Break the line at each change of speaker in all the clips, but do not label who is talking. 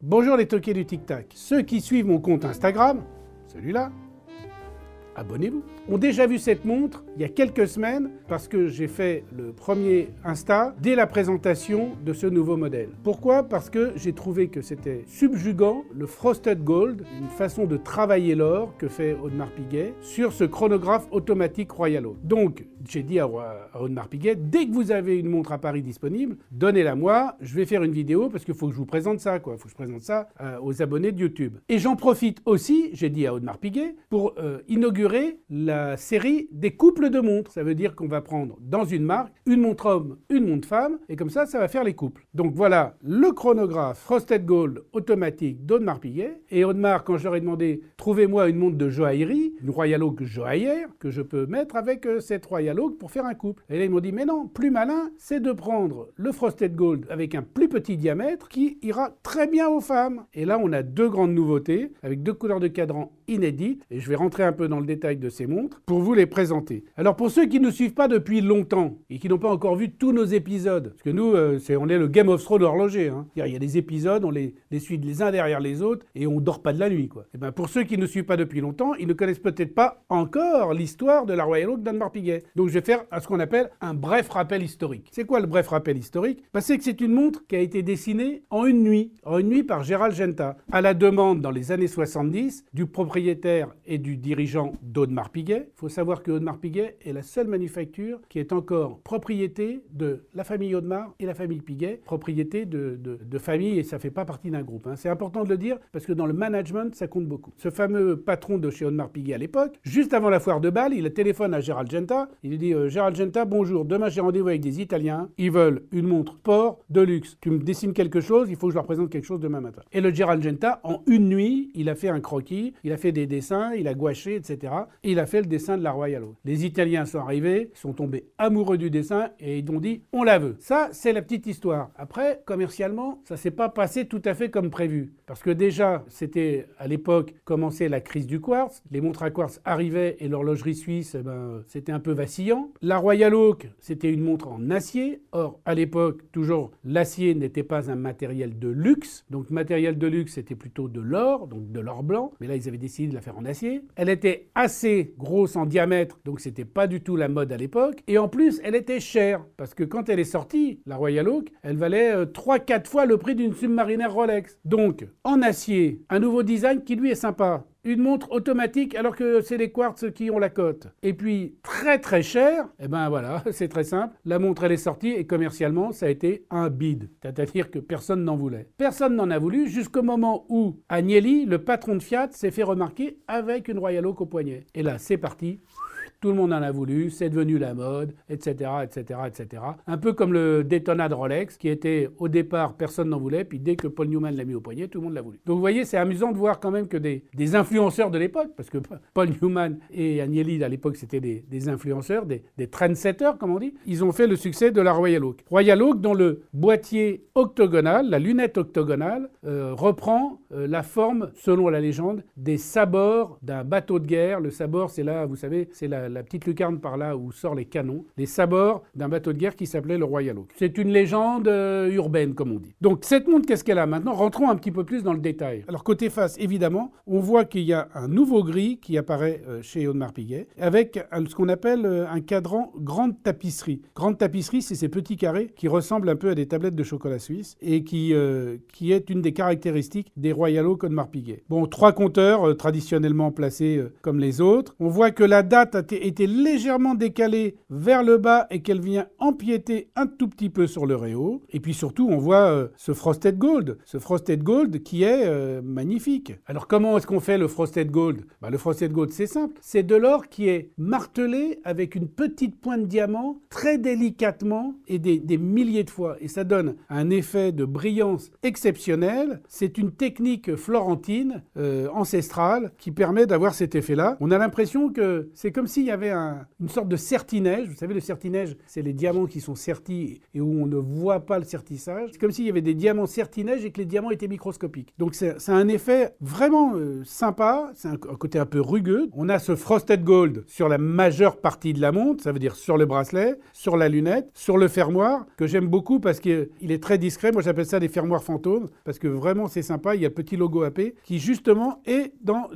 Bonjour les toqués du Tic Tac. Ceux qui suivent mon compte Instagram, celui-là, abonnez-vous, ont déjà vu cette montre il y a quelques semaines parce que j'ai fait le premier Insta dès la présentation de ce nouveau modèle. Pourquoi? Parce que j'ai trouvé que c'était subjugant le Frosted Gold, une façon de travailler l'or que fait Audemars Piguet sur ce chronographe automatique Royal Oak. Donc j'ai dit à Audemars Piguet, dès que vous avez une montre à Paris disponible, donnez-la moi, je vais faire une vidéo parce qu'il faut que je vous présente ça, quoi. Il faut que je présente ça aux abonnés de YouTube. Et j'en profite aussi, j'ai dit à Audemars Piguet, pour inaugurer la série des couples de montres. Ça veut dire qu'on va prendre dans une marque une montre homme, une montre femme, et comme ça va faire les couples. Donc voilà le chronographe Frosted Gold automatique d'Audemars Piguet. Et Audemars, quand je leur ai demandé, trouvez-moi une montre de joaillerie, une Royal Oak joaillère, que je peux mettre avec cette Royal Oak pour faire un couple. Et là, ils m'ont dit, mais non, plus malin, c'est de prendre le Frosted Gold avec un plus petit diamètre qui ira très bien aux femmes. Et là, on a deux grandes nouveautés, avec deux couleurs de cadran inédites, et je vais rentrer un peu dans le détail de ces montres pour vous les présenter. Alors pour ceux qui ne nous suivent pas depuis longtemps et qui n'ont pas encore vu tous nos épisodes, parce que nous, on est le Game of Thrones horloger, hein. Il y a des épisodes, on les suit les uns derrière les autres et on dort pas de la nuit, quoi. Et ben pour ceux qui ne nous suivent pas depuis longtemps, ils ne connaissent peut-être pas encore l'histoire de la Royal Oak d'Audemars Piguet. Donc je vais faire ce qu'on appelle un bref rappel historique. C'est quoi le bref rappel historique? C'est que c'est une montre qui a été dessinée en une nuit par Gérald Genta, à la demande dans les années 70 du propriétaire et du dirigeant d'Audemars Piguet. Il faut savoir que Audemars Piguet est la seule manufacture qui est encore propriété de la famille Audemars et la famille Piguet, propriété de famille, et ça ne fait pas partie d'un groupe, hein. C'est important de le dire parce que dans le management, ça compte beaucoup. Ce fameux patron de chez Audemars Piguet à l'époque, juste avant la foire de Bâle, il téléphone à Gérald Genta. Il lui dit Gérald Genta, bonjour, demain j'ai rendez-vous avec des Italiens, ils veulent une montre sport de luxe. Tu me dessines quelque chose, il faut que je leur présente quelque chose demain matin. Et le Gérald Genta, en une nuit, il a fait un croquis, il a fait des dessins, il a gouaché, etc. Et il a fait le dessin de la Royal Oak. Les Italiens sont arrivés, sont tombés amoureux du dessin et ils ont dit on la veut. Ça, c'est la petite histoire. Après, commercialement, ça s'est pas passé tout à fait comme prévu. Parce que déjà, c'était à l'époque commençait la crise du quartz. Les montres à quartz arrivaient et l'horlogerie suisse, c'était un peu vacillant. La Royal Oak, c'était une montre en acier. Or, à l'époque, toujours, l'acier n'était pas un matériel de luxe. Donc, matériel de luxe, c'était plutôt de l'or, donc de l'or blanc. Mais là, ils avaient décidé de la faire en acier. Elle était assez grosse en diamètre, donc c'était pas du tout la mode à l'époque. Et en plus, elle était chère, parce que quand elle est sortie, la Royal Oak, elle valait 3-4 fois le prix d'une Submariner Rolex. Donc, en acier, un nouveau design qui lui est sympa. Une montre automatique alors que c'est les quartz qui ont la cote. Et puis très très cher, et ben voilà, c'est très simple. La montre elle est sortie et commercialement ça a été un bide. C'est-à-dire que personne n'en voulait. Personne n'en a voulu jusqu'au moment où Agnelli, le patron de Fiat, s'est fait remarquer avec une Royal Oak au poignet. Et là c'est parti. Tout le monde en a voulu, c'est devenu la mode, etc., etc., etc. Un peu comme le Daytona de Rolex, qui était au départ, personne n'en voulait, puis dès que Paul Newman l'a mis au poignet, tout le monde l'a voulu. Donc vous voyez, c'est amusant de voir quand même que des influenceurs de l'époque, parce que Paul Newman et Agnelli à l'époque c'était des influenceurs, des trendsetters comme on dit, ils ont fait le succès de la Royal Oak. Royal Oak dont le boîtier octogonal, la lunette octogonale, reprend la forme, selon la légende, des sabords d'un bateau de guerre. Le sabord, c'est là, vous savez, c'est la petite lucarne par là où sortent les canons, les sabords d'un bateau de guerre qui s'appelait le Royal Oak. C'est une légende urbaine, comme on dit. Donc cette montre, qu'est-ce qu'elle a maintenant? Rentrons un petit peu plus dans le détail. Alors côté face, évidemment, on voit qu'il y a un nouveau gris qui apparaît chez Audemars Piguet, avec ce qu'on appelle un cadran grande tapisserie. Grande tapisserie, c'est ces petits carrés qui ressemblent un peu à des tablettes de chocolat suisse et qui est une des caractéristiques des Royal Oak Audemars Piguet. Bon, 3 compteurs traditionnellement placés comme les autres. On voit que la date a été légèrement décalée vers le bas et qu'elle vient empiéter un tout petit peu sur le réo. Et puis surtout, on voit ce Frosted Gold qui est magnifique. Alors comment est-ce qu'on fait le Frosted Gold? Le Frosted Gold, c'est simple. C'est de l'or qui est martelé avec une petite pointe de diamant très délicatement et des milliers de fois. Et ça donne un effet de brillance exceptionnel. C'est une technique florentine, ancestrale, qui permet d'avoir cet effet-là. On a l'impression que c'est comme s'il y y avait une sorte de serti-neige. Vous savez, le serti-neige, c'est les diamants qui sont sertis et où on ne voit pas le sertissage. C'est comme s'il y avait des diamants serti-neige et que les diamants étaient microscopiques. Donc c'est un effet vraiment sympa, c'est un côté un peu rugueux. On a ce frosted gold sur la majeure partie de la montre, ça veut dire sur le bracelet, sur la lunette, sur le fermoir, que j'aime beaucoup parce qu'il est très discret. Moi j'appelle ça des fermoirs fantômes, parce que vraiment c'est sympa. Il y a le petit logo AP qui justement est dans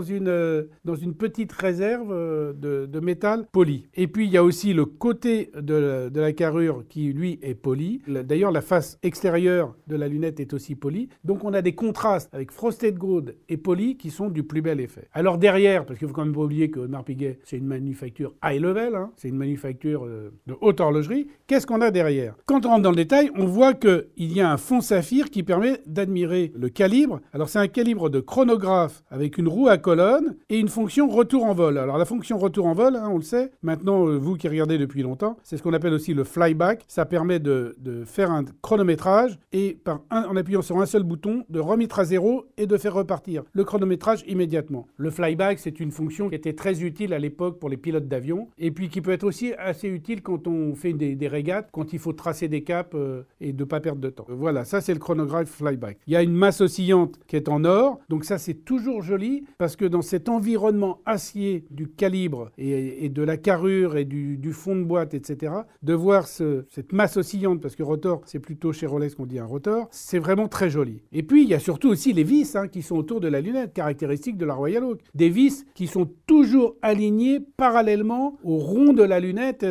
une petite réserve de métal poli. Et puis il y a aussi le côté de la carrure qui lui est poli. D'ailleurs la face extérieure de la lunette est aussi polie. Donc on a des contrastes avec frosted gold et poli qui sont du plus bel effet. Alors derrière, parce qu'il ne faut quand même pas oublier que Audemars Piguet c'est une manufacture high level, hein, c'est une manufacture de haute horlogerie, qu'est-ce qu'on a derrière? Quand on rentre dans le détail, on voit qu'il y a un fond saphir qui permet d'admirer le calibre. Alors c'est un calibre de chronographe avec une roue à colonne et une fonction retour en vol. Alors la fonction retour en vol, hein, on le sait, maintenant vous qui regardez depuis longtemps, c'est ce qu'on appelle aussi le flyback. Ça permet de faire un chronométrage et en appuyant sur un seul bouton, de remettre à zéro et de faire repartir le chronométrage immédiatement. Le flyback, c'est une fonction qui était très utile à l'époque pour les pilotes d'avion et puis qui peut être aussi assez utile quand on fait des régates, quand il faut tracer des caps et de ne pas perdre de temps. Voilà, ça c'est le chronographe flyback. Il y a une masse oscillante qui est en or, donc ça c'est toujours joli parce que dans cet environnement acier du calibre et de la carrure et du fond de boîte, etc., de voir cette masse oscillante, parce que rotor, c'est plutôt chez Rolex qu'on dit un rotor, c'est vraiment très joli. Et puis il y a surtout aussi les vis qui sont autour de la lunette, caractéristiques de la Royal Oak. Des vis qui sont toujours alignées parallèlement au rond de la lunette.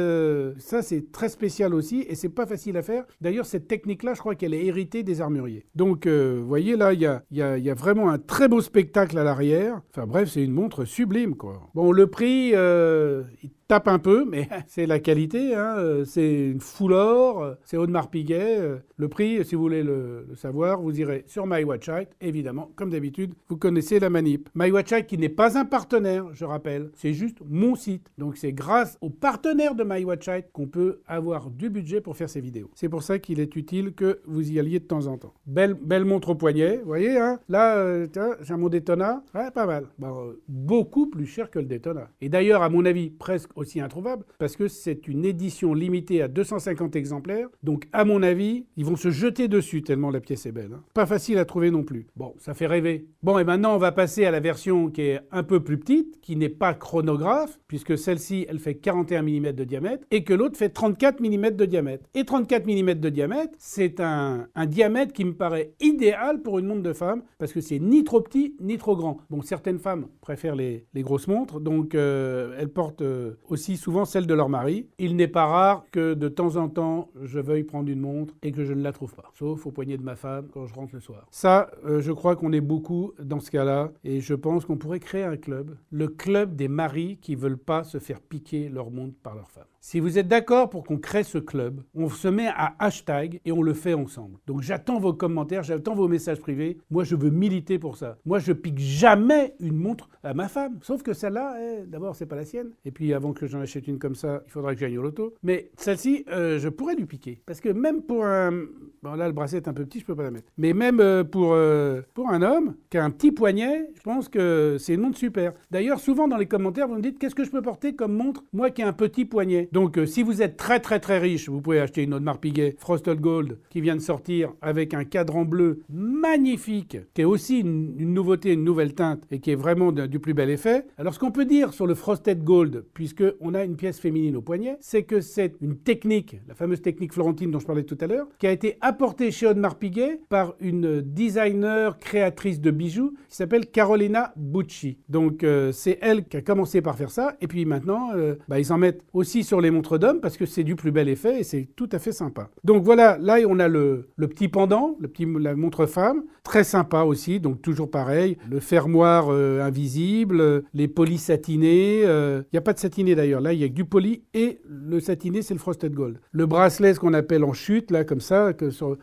Ça c'est très spécial aussi et c'est pas facile à faire. D'ailleurs cette technique-là, je crois qu'elle est héritée des armuriers. Donc vous voyez là, il y a vraiment un très beau spectacle à l'arrière. Enfin bref, c'est une montre sublime, quoi. Bon, le prix, il tape un peu, mais c'est la qualité, hein. C'est une full or, c'est Audemars Piguet. Le prix, si vous voulez le savoir, vous irez sur MyWatchIte, évidemment, comme d'habitude, vous connaissez la manip. MyWatchIte qui n'est pas un partenaire, je rappelle, c'est juste mon site. Donc c'est grâce aux partenaires de MyWatchIte qu'on peut avoir du budget pour faire ces vidéos. C'est pour ça qu'il est utile que vous y alliez de temps en temps. Belle montre au poignet, vous voyez, hein. Là, j'ai mon Daytona, ouais, pas mal. Bon, beaucoup plus cher que le Daytona. Et d'ailleurs, à mon avis, presque aussi introuvable, parce que c'est une édition limitée à 250 exemplaires. Donc, à mon avis, ils vont se jeter dessus tellement la pièce est belle, hein. Pas facile à trouver non plus. Bon, ça fait rêver. Bon, et maintenant, on va passer à la version qui est un peu plus petite, qui n'est pas chronographe, puisque celle-ci, elle fait 41 mm de diamètre, et que l'autre fait 34 mm de diamètre. Et 34 mm de diamètre, c'est un diamètre qui me paraît idéal pour une montre de femme, parce que c'est ni trop petit, ni trop grand. Bon, certaines femmes préfèrent les grosses montres, donc elles portent aussi souvent celle de leur mari. Il n'est pas rare que de temps en temps, je veuille prendre une montre et que je ne la trouve pas. Sauf au poignet de ma femme quand je rentre le soir. Ça, je crois qu'on est beaucoup dans ce cas-là et je pense qu'on pourrait créer un club. Le club des maris qui ne veulent pas se faire piquer leur montre par leur femme. Si vous êtes d'accord pour qu'on crée ce club, on se met à hashtag et on le fait ensemble. Donc j'attends vos commentaires, j'attends vos messages privés. Moi, je veux militer pour ça. Moi, je pique jamais une montre à ma femme. Sauf que celle-là, d'abord, c'est pas la sienne. Et puis, avant que j'en achète une comme ça, il faudra que j'aille au loto. Mais celle-ci, je pourrais lui piquer. Parce que même pour un... Bon, là, le bracelet est un peu petit, je peux pas la mettre. Mais même pour un homme qui a un petit poignet, je pense que c'est une montre super. D'ailleurs, souvent dans les commentaires, vous me dites, qu'est-ce que je peux porter comme montre, moi qui ai un petit poignet? Donc, si vous êtes très très très riche, vous pouvez acheter une Audemars Piguet Frosted Gold qui vient de sortir avec un cadran bleu magnifique, qui est aussi une nouveauté, une nouvelle teinte et qui est vraiment du plus bel effet. Alors, ce qu'on peut dire sur le Frosted Gold, puisqu'on a une pièce féminine au poignet, c'est que c'est une technique, la fameuse technique florentine dont je parlais tout à l'heure, qui a été apportée chez Audemars Piguet par une designer créatrice de bijoux qui s'appelle Carolina Bucci. Donc, c'est elle qui a commencé par faire ça. Et puis maintenant, ils en mettent aussi sur les montres d'hommes parce que c'est du plus bel effet et c'est tout à fait sympa. Donc voilà, là on a le petit pendant, la montre femme, très sympa aussi, donc toujours pareil, le fermoir invisible, les polis satinés, il n'y a pas de satiné d'ailleurs, là il y a que du poli et le satiné c'est le Frosted Gold. Le bracelet, ce qu'on appelle en chute, là comme ça,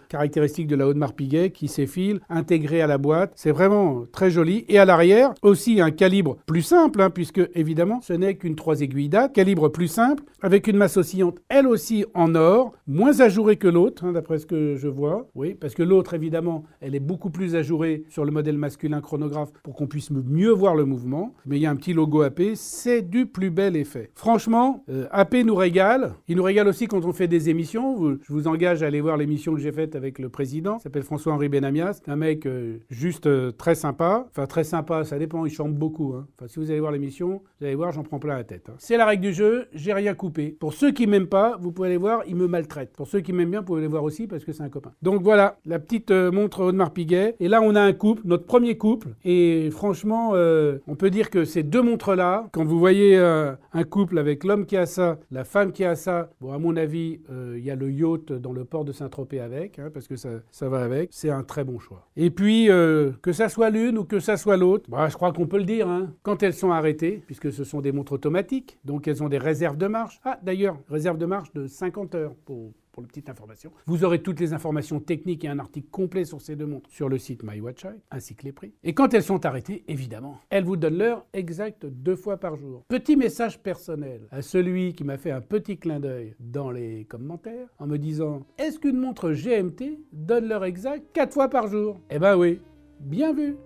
caractéristique de la Audemars Piguet qui s'effile, intégré à la boîte, c'est vraiment très joli. Et à l'arrière, aussi un calibre plus simple, hein, puisque évidemment ce n'est qu'une 3 aiguilles date, calibre plus simple, avec une masse oscillante, elle aussi en or, moins ajourée que l'autre, hein, d'après ce que je vois. Oui, parce que l'autre, évidemment, elle est beaucoup plus ajourée sur le modèle masculin chronographe pour qu'on puisse mieux voir le mouvement. Mais il y a un petit logo AP, c'est du plus bel effet. fait. Franchement, AP nous régale. Il nous régale aussi quand on fait des émissions. Je vous engage à aller voir l'émission que j'ai faite avec le président. Il s'appelle François-Henri Benamias. Un mec juste très sympa. Enfin, très sympa, ça dépend, il chante beaucoup. Hein. Enfin, si vous allez voir l'émission, vous allez voir, j'en prends plein la tête. Hein. C'est la règle du jeu, j'ai rien coupé. Pour ceux qui m'aiment pas, vous pouvez aller voir, il me maltraite. Pour ceux qui m'aiment bien, vous pouvez aller voir aussi parce que c'est un copain. Donc voilà, la petite montre Audemars Piguet. Et là, on a un couple, notre premier couple. Et franchement, on peut dire que ces deux montres-là, quand vous voyez un couple avec l'homme qui a ça, la femme qui a ça, bon, à mon avis, il y a le yacht dans le port de Saint-Tropez avec, hein, parce que ça va avec. C'est un très bon choix. Et puis, que ça soit l'une ou que ça soit l'autre, bah, je crois qu'on peut le dire, hein, quand elles sont arrêtées, puisque ce sont des montres automatiques, donc elles ont des réserves de marche. Ah, d'ailleurs, réserve de marche de 50 heures pour la petite information. Vous aurez toutes les informations techniques et un article complet sur ces deux montres sur le site MyWatchEye, ainsi que les prix. Et quand elles sont arrêtées, évidemment, elles vous donnent l'heure exacte 2 fois par jour. Petit message personnel à celui qui m'a fait un petit clin d'œil dans les commentaires en me disant « Est-ce qu'une montre GMT donne l'heure exacte 4 fois par jour ?» Eh ben oui, bien vu.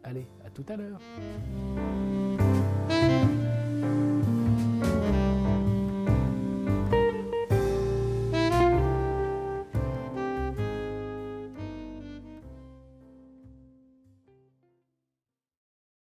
Allez, à tout à l'heure.